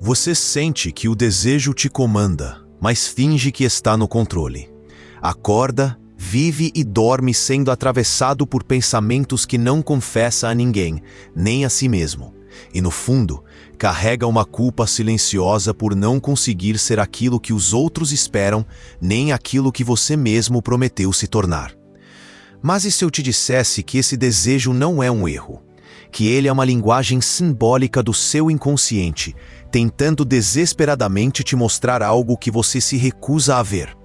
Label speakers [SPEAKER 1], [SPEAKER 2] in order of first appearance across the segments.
[SPEAKER 1] Você sente que o desejo te comanda, mas finge que está no controle. Acorda, vive e dorme sendo atravessado por pensamentos que não confessa a ninguém, nem a si mesmo. E no fundo, carrega uma culpa silenciosa por não conseguir ser aquilo que os outros esperam, nem aquilo que você mesmo prometeu se tornar. Mas e se eu te dissesse que esse desejo não é um erro? Que ele é uma linguagem simbólica do seu inconsciente, tentando desesperadamente te mostrar algo que você se recusa a ver.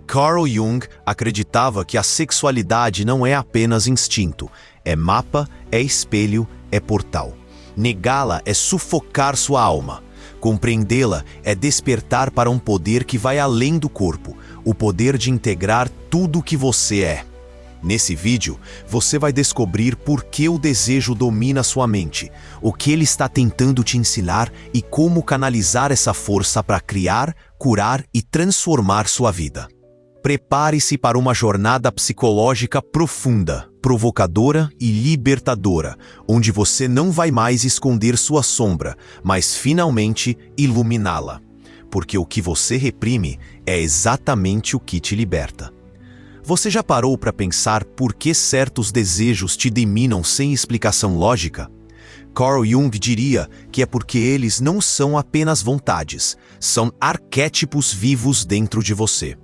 [SPEAKER 1] Carl Jung acreditava que a sexualidade não é apenas instinto, é mapa, é espelho, é portal. Negá-la é sufocar sua alma. Compreendê-la é despertar para um poder que vai além do corpo, o poder de integrar tudo o que você é. Nesse vídeo, você vai descobrir por que o desejo domina sua mente, o que ele está tentando te ensinar e como canalizar essa força para criar, curar e transformar sua vida. Prepare-se para uma jornada psicológica profunda, provocadora e libertadora, onde você não vai mais esconder sua sombra, mas finalmente iluminá-la. Porque o que você reprime é exatamente o que te liberta. Você já parou para pensar por que certos desejos te dominam sem explicação lógica? Carl Jung diria que é porque eles não são apenas vontades, são arquétipos vivos dentro de você.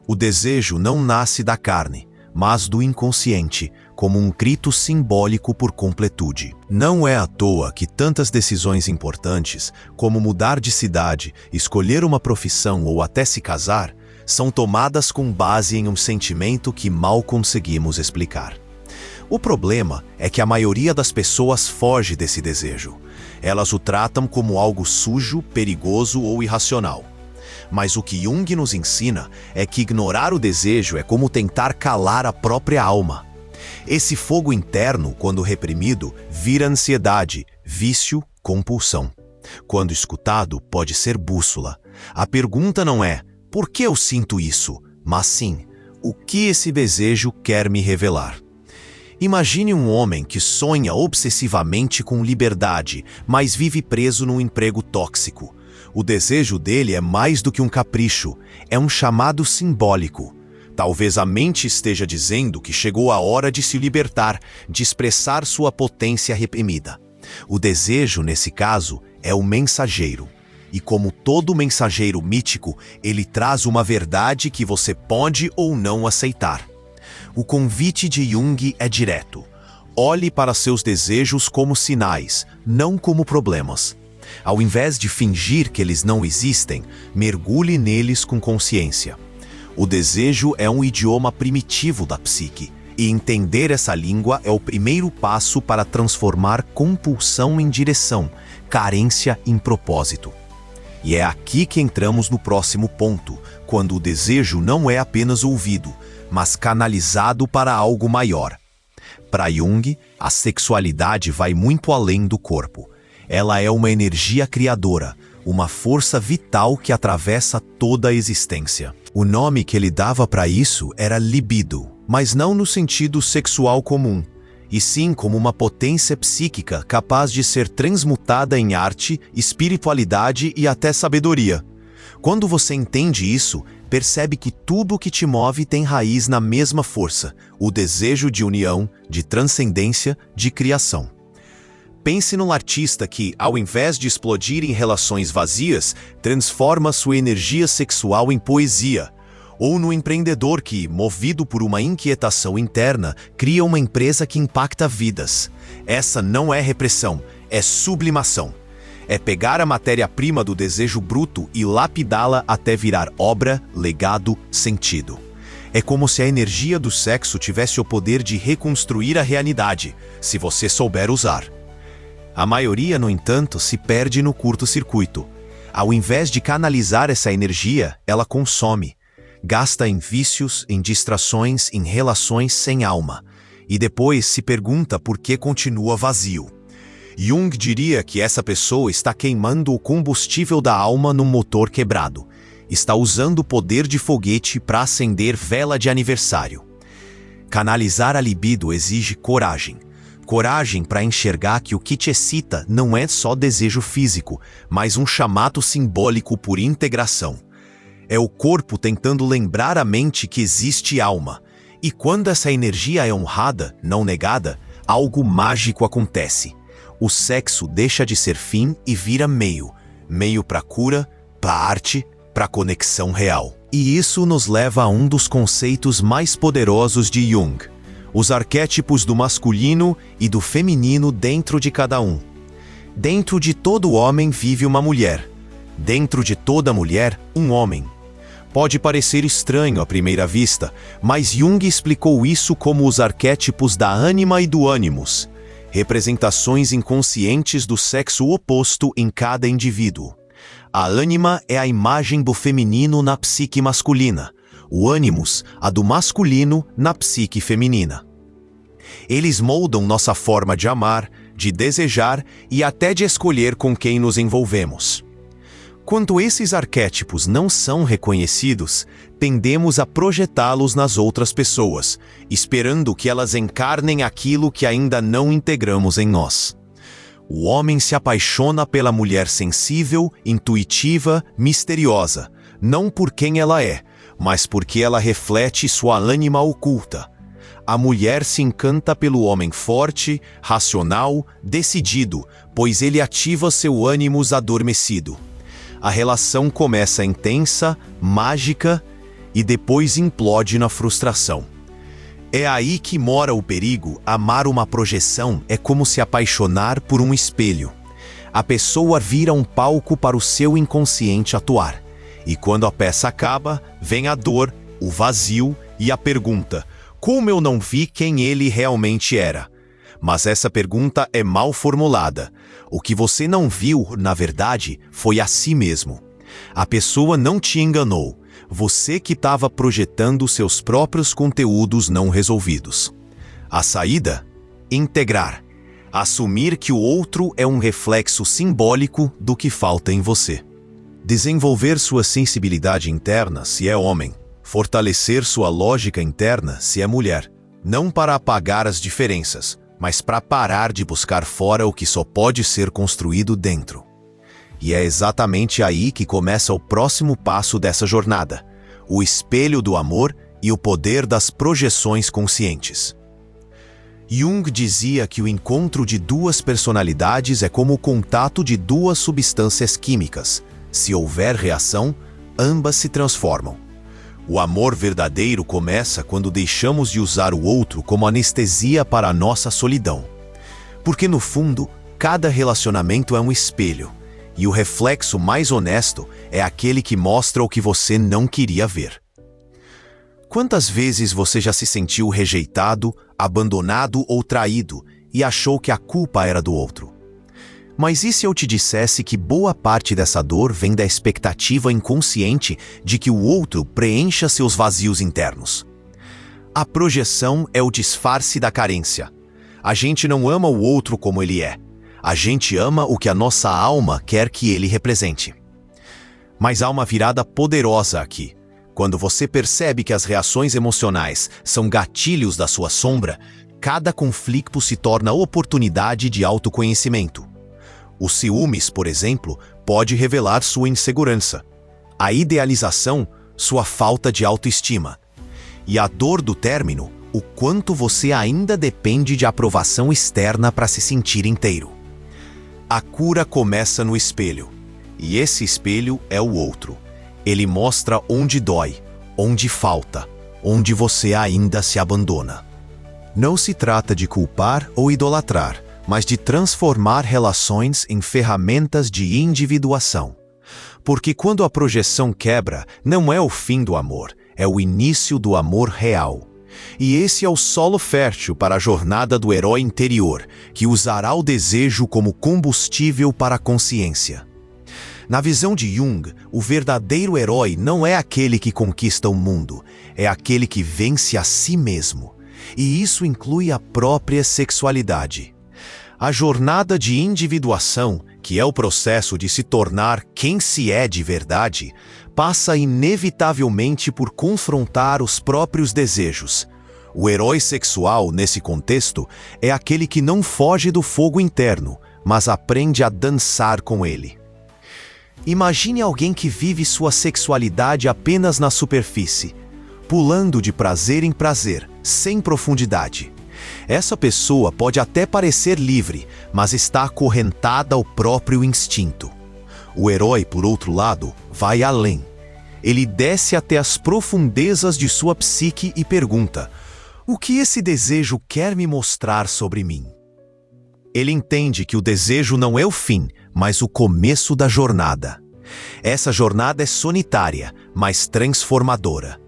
[SPEAKER 1] O desejo não nasce da carne, mas do inconsciente, como um grito simbólico por completude. Não é à toa que tantas decisões importantes, como mudar de cidade, escolher uma profissão ou até se casar, são tomadas com base em um sentimento que mal conseguimos explicar. O problema é que a maioria das pessoas foge desse desejo. Elas o tratam como algo sujo, perigoso ou irracional. Mas o que Jung nos ensina é que ignorar o desejo é como tentar calar a própria alma. Esse fogo interno, quando reprimido, vira ansiedade, vício, compulsão. Quando escutado, pode ser bússola. A pergunta não é por que eu sinto isso, mas sim, o que esse desejo quer me revelar. Imagine um homem que sonha obsessivamente com liberdade, mas vive preso num emprego tóxico. O desejo dele é mais do que um capricho, é um chamado simbólico. Talvez a mente esteja dizendo que chegou a hora de se libertar, de expressar sua potência reprimida. O desejo, nesse caso, é o mensageiro. E como todo mensageiro mítico, ele traz uma verdade que você pode ou não aceitar. O convite de Jung é direto. Olhe para seus desejos como sinais, não como problemas. Ao invés de fingir que eles não existem, mergulhe neles com consciência. O desejo é um idioma primitivo da psique, e entender essa língua é o primeiro passo para transformar compulsão em direção, carência em propósito. E é aqui que entramos no próximo ponto, quando o desejo não é apenas ouvido, mas canalizado para algo maior. Para Jung, a sexualidade vai muito além do corpo. Ela é uma energia criadora, uma força vital que atravessa toda a existência. O nome que ele dava para isso era libido, mas não no sentido sexual comum, e sim como uma potência psíquica capaz de ser transmutada em arte, espiritualidade e até sabedoria. Quando você entende isso, percebe que tudo o que te move tem raiz na mesma força, o desejo de união, de transcendência, de criação. Pense num artista que, ao invés de explodir em relações vazias, transforma sua energia sexual em poesia. Ou no empreendedor que, movido por uma inquietação interna, cria uma empresa que impacta vidas. Essa não é repressão, é sublimação. É pegar a matéria-prima do desejo bruto e lapidá-la até virar obra, legado, sentido. É como se a energia do sexo tivesse o poder de reconstruir a realidade, se você souber usar. A maioria, no entanto, se perde no curto-circuito. Ao invés de canalizar essa energia, ela consome. Gasta em vícios, em distrações, em relações sem alma. E depois se pergunta por que continua vazio. Jung diria que essa pessoa está queimando o combustível da alma num motor quebrado. Está usando o poder de foguete para acender vela de aniversário. Canalizar a libido exige coragem. Coragem para enxergar que o que te excita não é só desejo físico, mas um chamado simbólico por integração. É o corpo tentando lembrar a mente que existe alma. E quando essa energia é honrada, não negada, algo mágico acontece. O sexo deixa de ser fim e vira meio. Meio para cura, para arte, para conexão real. E isso nos leva a um dos conceitos mais poderosos de Jung: os arquétipos do masculino e do feminino dentro de cada um. Dentro de todo homem vive uma mulher. Dentro de toda mulher, um homem. Pode parecer estranho à primeira vista, mas Jung explicou isso como os arquétipos da ânima e do ânimos, representações inconscientes do sexo oposto em cada indivíduo. A ânima é a imagem do feminino na psique masculina, o ânimos, a do masculino na psique feminina. Eles moldam nossa forma de amar, de desejar e até de escolher com quem nos envolvemos. Quando esses arquétipos não são reconhecidos, tendemos a projetá-los nas outras pessoas, esperando que elas encarnem aquilo que ainda não integramos em nós. O homem se apaixona pela mulher sensível, intuitiva, misteriosa, não por quem ela é, mas porque ela reflete sua ânima oculta. A mulher se encanta pelo homem forte, racional, decidido, pois ele ativa seu ânimos adormecido. A relação começa intensa, mágica e depois implode na frustração. É aí que mora o perigo. Amar uma projeção é como se apaixonar por um espelho. A pessoa vira um palco para o seu inconsciente atuar. E quando a peça acaba, vem a dor, o vazio e a pergunta: como eu não vi quem ele realmente era? Mas essa pergunta é mal formulada. O que você não viu, na verdade, foi a si mesmo. A pessoa não te enganou. Você que estava projetando seus próprios conteúdos não resolvidos. A saída? Integrar. Assumir que o outro é um reflexo simbólico do que falta em você. Desenvolver sua sensibilidade interna se é homem. Fortalecer sua lógica interna se é mulher. Não para apagar as diferenças, mas para parar de buscar fora o que só pode ser construído dentro. E é exatamente aí que começa o próximo passo dessa jornada: o espelho do amor e o poder das projeções conscientes. Jung dizia que o encontro de duas personalidades é como o contato de duas substâncias químicas. Se houver reação, ambas se transformam. O amor verdadeiro começa quando deixamos de usar o outro como anestesia para a nossa solidão. Porque, no fundo, cada relacionamento é um espelho, e o reflexo mais honesto é aquele que mostra o que você não queria ver. Quantas vezes você já se sentiu rejeitado, abandonado ou traído e achou que a culpa era do outro? Mas e se eu te dissesse que boa parte dessa dor vem da expectativa inconsciente de que o outro preencha seus vazios internos? A projeção é o disfarce da carência. A gente não ama o outro como ele é. A gente ama o que a nossa alma quer que ele represente. Mas há uma virada poderosa aqui. Quando você percebe que as reações emocionais são gatilhos da sua sombra, cada conflito se torna oportunidade de autoconhecimento. O ciúmes, por exemplo, pode revelar sua insegurança. A idealização, sua falta de autoestima. E a dor do término, o quanto você ainda depende de aprovação externa para se sentir inteiro. A cura começa no espelho. E esse espelho é o outro. Ele mostra onde dói, onde falta, onde você ainda se abandona. Não se trata de culpar ou idolatrar, mas de transformar relações em ferramentas de individuação. Porque quando a projeção quebra, não é o fim do amor, é o início do amor real. E esse é o solo fértil para a jornada do herói interior, que usará o desejo como combustível para a consciência. Na visão de Jung, o verdadeiro herói não é aquele que conquista o mundo, é aquele que vence a si mesmo. E isso inclui a própria sexualidade. A jornada de individuação, que é o processo de se tornar quem se é de verdade, passa inevitavelmente por confrontar os próprios desejos. O herói sexual, nesse contexto, é aquele que não foge do fogo interno, mas aprende a dançar com ele. Imagine alguém que vive sua sexualidade apenas na superfície, pulando de prazer em prazer, sem profundidade. Essa pessoa pode até parecer livre, mas está acorrentada ao próprio instinto. O herói, por outro lado, vai além. Ele desce até as profundezas de sua psique e pergunta: o que esse desejo quer me mostrar sobre mim? Ele entende que o desejo não é o fim, mas o começo da jornada. Essa jornada é solitária, mas transformadora.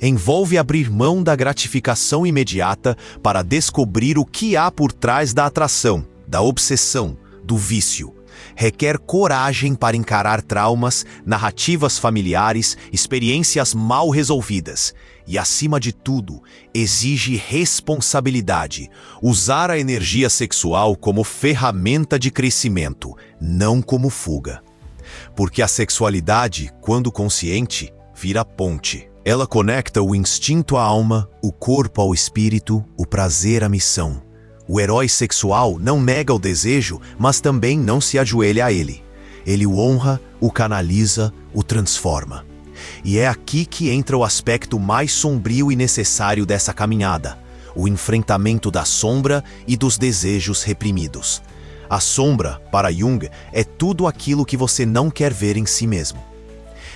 [SPEAKER 1] Envolve abrir mão da gratificação imediata para descobrir o que há por trás da atração, da obsessão, do vício. Requer coragem para encarar traumas, narrativas familiares, experiências mal resolvidas. E, acima de tudo, exige responsabilidade. Usar a energia sexual como ferramenta de crescimento, não como fuga. Porque a sexualidade, quando consciente, vira ponte. Ela conecta o instinto à alma, o corpo ao espírito, o prazer à missão. O herói sexual não nega o desejo, mas também não se ajoelha a ele. Ele o honra, o canaliza, o transforma. E é aqui que entra o aspecto mais sombrio e necessário dessa caminhada: o enfrentamento da sombra e dos desejos reprimidos. A sombra, para Jung, é tudo aquilo que você não quer ver em si mesmo.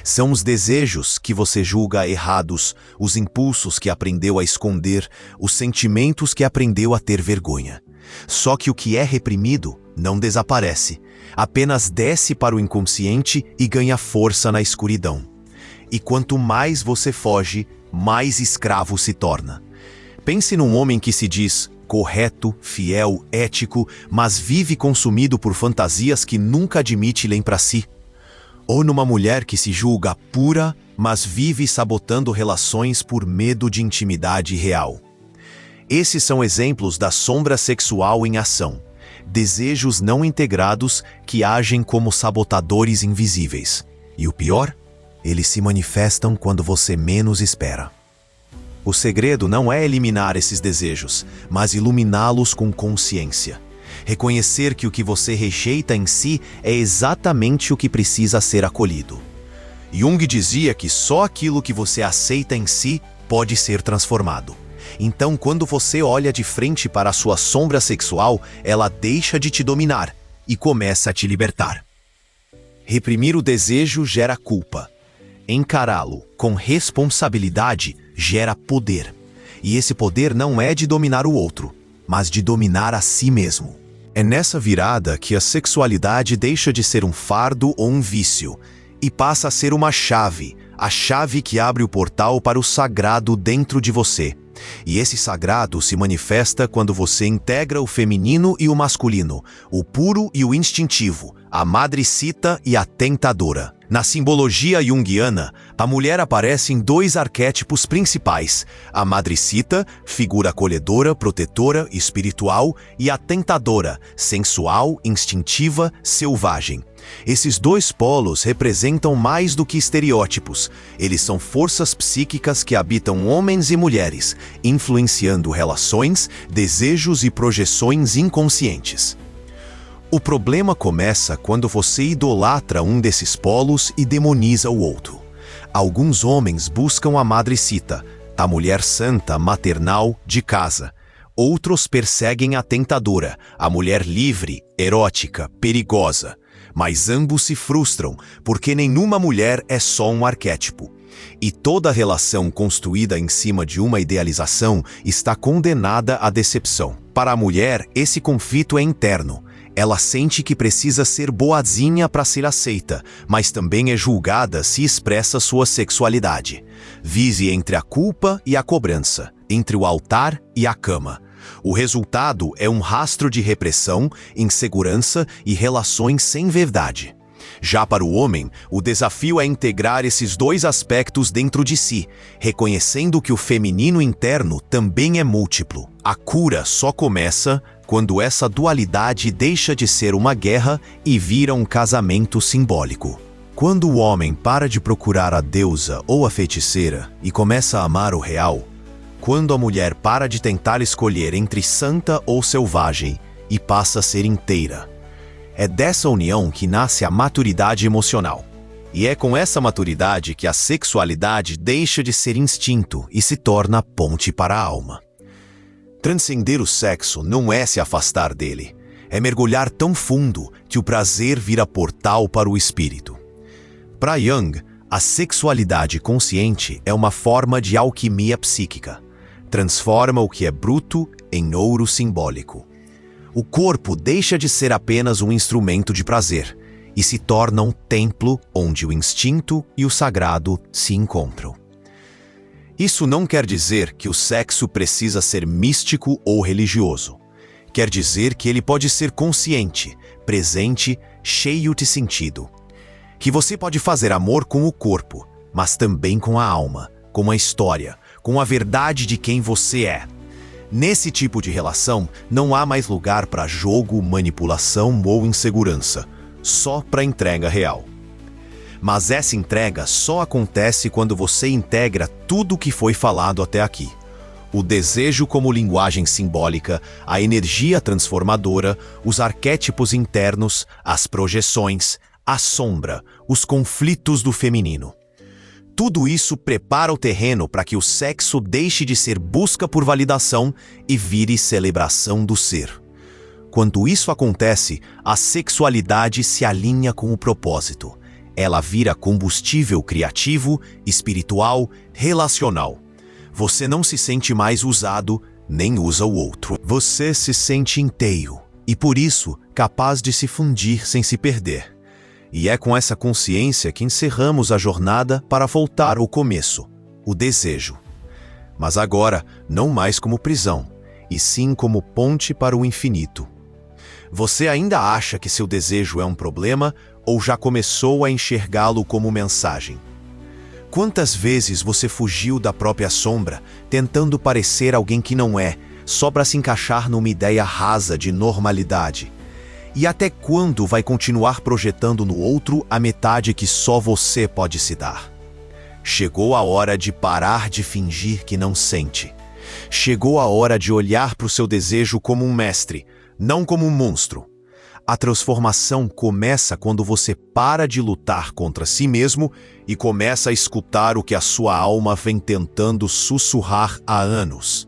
[SPEAKER 1] São os desejos que você julga errados, os impulsos que aprendeu a esconder, os sentimentos que aprendeu a ter vergonha. Só que o que é reprimido não desaparece, apenas desce para o inconsciente e ganha força na escuridão. E quanto mais você foge, mais escravo se torna. Pense num homem que se diz correto, fiel, ético, mas vive consumido por fantasias que nunca admite nem para si. Ou numa mulher que se julga pura, mas vive sabotando relações por medo de intimidade real. Esses são exemplos da sombra sexual em ação. Desejos não integrados que agem como sabotadores invisíveis. E o pior? Eles se manifestam quando você menos espera. O segredo não é eliminar esses desejos, mas iluminá-los com consciência. Reconhecer que o que você rejeita em si é exatamente o que precisa ser acolhido. Jung dizia que só aquilo que você aceita em si pode ser transformado. Então, quando você olha de frente para a sua sombra sexual, ela deixa de te dominar e começa a te libertar. Reprimir o desejo gera culpa. Encará-lo com responsabilidade gera poder. E esse poder não é de dominar o outro, mas de dominar a si mesmo. É nessa virada que a sexualidade deixa de ser um fardo ou um vício e passa a ser uma chave, a chave que abre o portal para o sagrado dentro de você. E esse sagrado se manifesta quando você integra o feminino e o masculino, o puro e o instintivo, a madrecita e a tentadora. Na simbologia junguiana, a mulher aparece em dois arquétipos principais: a madrecita, figura acolhedora, protetora, espiritual, e a tentadora, sensual, instintiva, selvagem. Esses dois polos representam mais do que estereótipos. Eles são forças psíquicas que habitam homens e mulheres, influenciando relações, desejos e projeções inconscientes. O problema começa quando você idolatra um desses polos e demoniza o outro. Alguns homens buscam a madrecita, a mulher santa, maternal, de casa. Outros perseguem a tentadora, a mulher livre, erótica, perigosa. Mas ambos se frustram, porque nenhuma mulher é só um arquétipo. E toda relação construída em cima de uma idealização está condenada à decepção. Para a mulher, esse conflito é interno. Ela sente que precisa ser boazinha para ser aceita, mas também é julgada se expressa sua sexualidade. Vive entre a culpa e a cobrança, entre o altar e a cama. O resultado é um rastro de repressão, insegurança e relações sem verdade. Já para o homem, o desafio é integrar esses dois aspectos dentro de si, reconhecendo que o feminino interno também é múltiplo. A cura só começa quando essa dualidade deixa de ser uma guerra e vira um casamento simbólico. Quando o homem para de procurar a deusa ou a feiticeira e começa a amar o real, quando a mulher para de tentar escolher entre santa ou selvagem e passa a ser inteira. É dessa união que nasce a maturidade emocional. E é com essa maturidade que a sexualidade deixa de ser instinto e se torna ponte para a alma. Transcender o sexo não é se afastar dele, é mergulhar tão fundo que o prazer vira portal para o espírito. Para Jung, a sexualidade consciente é uma forma de alquimia psíquica. Transforma o que é bruto em ouro simbólico. O corpo deixa de ser apenas um instrumento de prazer e se torna um templo onde o instinto e o sagrado se encontram. Isso não quer dizer que o sexo precisa ser místico ou religioso. Quer dizer que ele pode ser consciente, presente, cheio de sentido. Que você pode fazer amor com o corpo, mas também com a alma, com a história, com a verdade de quem você é. Nesse tipo de relação, não há mais lugar para jogo, manipulação ou insegurança, só para entrega real. Mas essa entrega só acontece quando você integra tudo o que foi falado até aqui. O desejo como linguagem simbólica, a energia transformadora, os arquétipos internos, as projeções, a sombra, os conflitos do feminino. Tudo isso prepara o terreno para que o sexo deixe de ser busca por validação e vire celebração do ser. Quando isso acontece, a sexualidade se alinha com o propósito. Ela vira combustível criativo, espiritual, relacional. Você não se sente mais usado, nem usa o outro. Você se sente inteiro e, por isso, capaz de se fundir sem se perder. E é com essa consciência que encerramos a jornada para voltar ao começo, o desejo. Mas agora, não mais como prisão, e sim como ponte para o infinito. Você ainda acha que seu desejo é um problema ou já começou a enxergá-lo como mensagem? Quantas vezes você fugiu da própria sombra, tentando parecer alguém que não é, só para se encaixar numa ideia rasa de normalidade? E até quando vai continuar projetando no outro a metade que só você pode se dar? Chegou a hora de parar de fingir que não sente. Chegou a hora de olhar para o seu desejo como um mestre, não como um monstro. A transformação começa quando você para de lutar contra si mesmo e começa a escutar o que a sua alma vem tentando sussurrar há anos.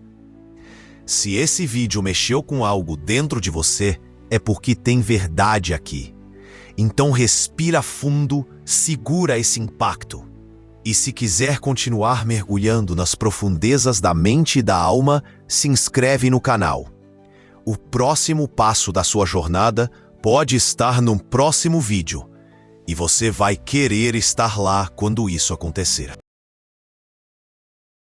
[SPEAKER 1] Se esse vídeo mexeu com algo dentro de você, é porque tem verdade aqui. Então respira fundo, segura esse impacto. E se quiser continuar mergulhando nas profundezas da mente e da alma, se inscreve no canal. O próximo passo da sua jornada pode estar no próximo vídeo. E você vai querer estar lá quando isso acontecer.